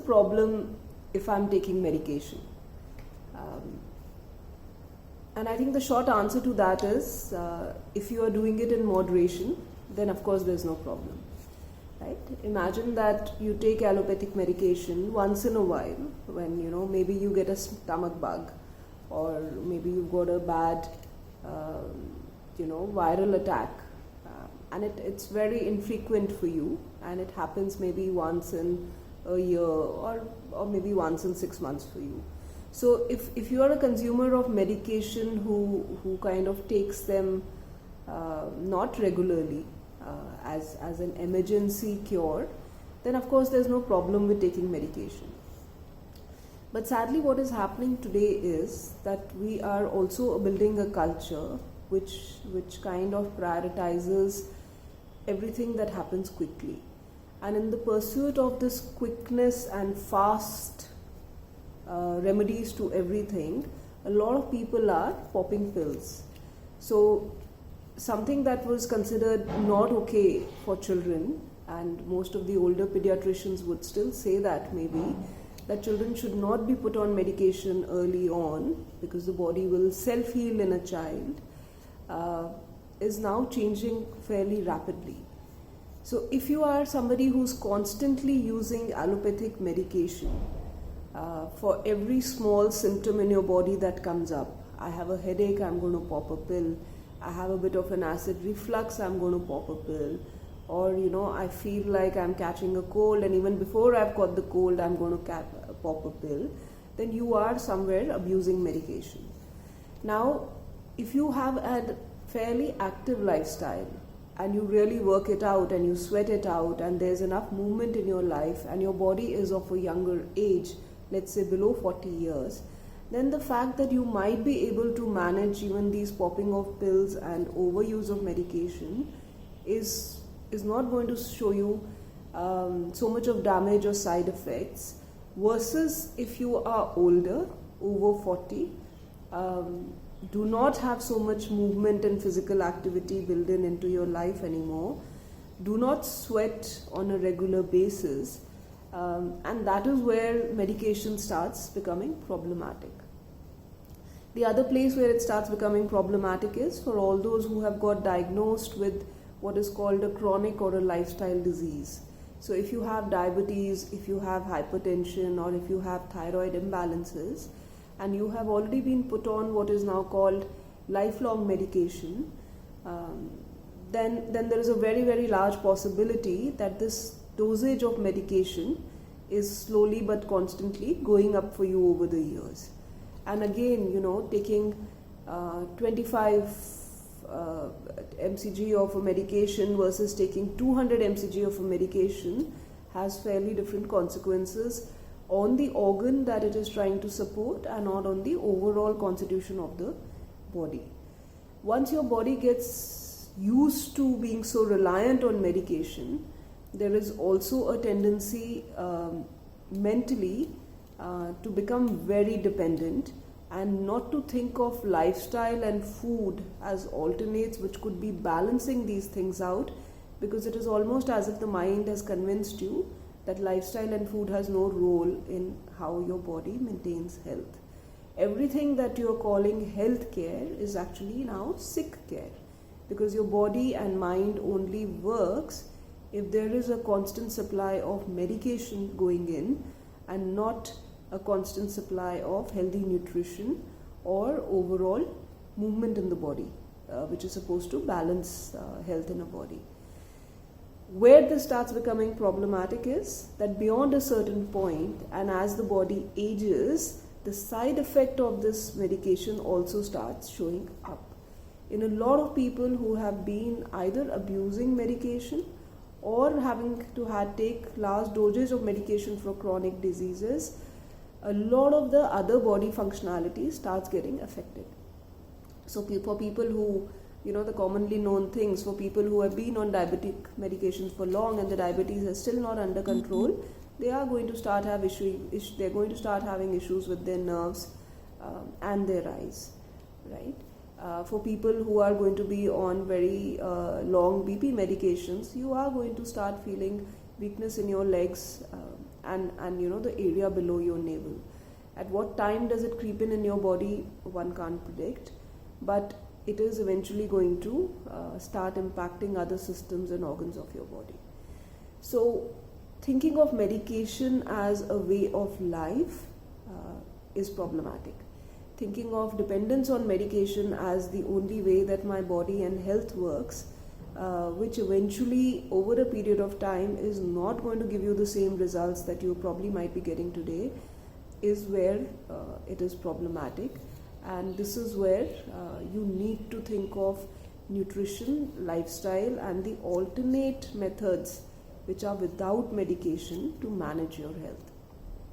problem if I'm taking medication? And I think the short answer to that is, if you are doing it in moderation, then of course there's no problem, right? Imagine that you take allopathic medication once in a while when, maybe you get a stomach bug, or maybe you've got a bad, viral attack, and it's very infrequent for you, and it happens maybe once in a year, or maybe once in 6 months for you. So if you are a consumer of medication who kind of takes them not regularly, as an emergency cure, then of course there's no problem with taking medication. But sadly, what is happening today is that we are also building a culture which kind of prioritizes everything that happens quickly. And in the pursuit of this quickness and fast remedies to everything, a lot of people are popping pills. So something that was considered not okay for children, and most of the older pediatricians would still say that maybe, that children should not be put on medication early on because the body will self-heal in a child, is now changing fairly rapidly. So if you are somebody who's constantly using allopathic medication, for every small symptom in your body that comes up, I have a headache, I'm going to pop a pill. I have a bit of an acid reflux, I'm going to pop a pill. Or, I feel like I'm catching a cold, and even before I've got the cold, I'm going to pop a pill. Then you are somewhere abusing medication. Now, if you have a fairly active lifestyle, and you really work it out, and you sweat it out, and there's enough movement in your life, and your body is of a younger age, let's say below 40 years, then the fact that you might be able to manage even these popping of pills and overuse of medication is not going to show you so much of damage or side effects, versus if you are older, over 40, do not have so much movement and physical activity built into your life anymore, do not sweat on a regular basis, and that is where medication starts becoming problematic. The other place where it starts becoming problematic is for all those who have got diagnosed with what is called a chronic or a lifestyle disease. So if you have diabetes, if you have hypertension, or if you have thyroid imbalances, and you have already been put on what is now called lifelong medication, then there is a very, very large possibility that this dosage of medication is slowly but constantly going up for you over the years. And again, taking 25 mcg of a medication versus taking 200 mcg of a medication has fairly different consequences on the organ that it is trying to support, and not on the overall constitution of the body. Once your body gets used to being so reliant on medication, there is also a tendency mentally to become very dependent, and not to think of lifestyle and food as alternates which could be balancing these things out, because it is almost as if the mind has convinced you that lifestyle and food has no role in how your body maintains health. Everything that you are calling health care is actually now sick care, because your body and mind only works if there is a constant supply of medication going in, and not a constant supply of healthy nutrition or overall movement in the body, which is supposed to balance health in a body. Where this starts becoming problematic is that beyond a certain point, and as the body ages, the side effect of this medication also starts showing up. In a lot of people who have been either abusing medication or having to take large doses of medication for chronic diseases, a lot of the other body functionality starts getting affected. So for people who, the commonly known things, for people who have been on diabetic medications for long and the diabetes is still not under control, they are going to start having issues with their nerves and their eyes, right? For people who are going to be on very long BP medications, you are going to start feeling weakness in your legs and the area below your navel. At what time does it creep in your body, one can't predict, but it is eventually going to start impacting other systems and organs of your body. So thinking of medication as a way of life is problematic. Thinking of dependence on medication as the only way that my body and health works, which eventually over a period of time is not going to give you the same results that you probably might be getting today, is where it is problematic. And this is where you need to think of nutrition, lifestyle, and the alternate methods which are without medication to manage your health.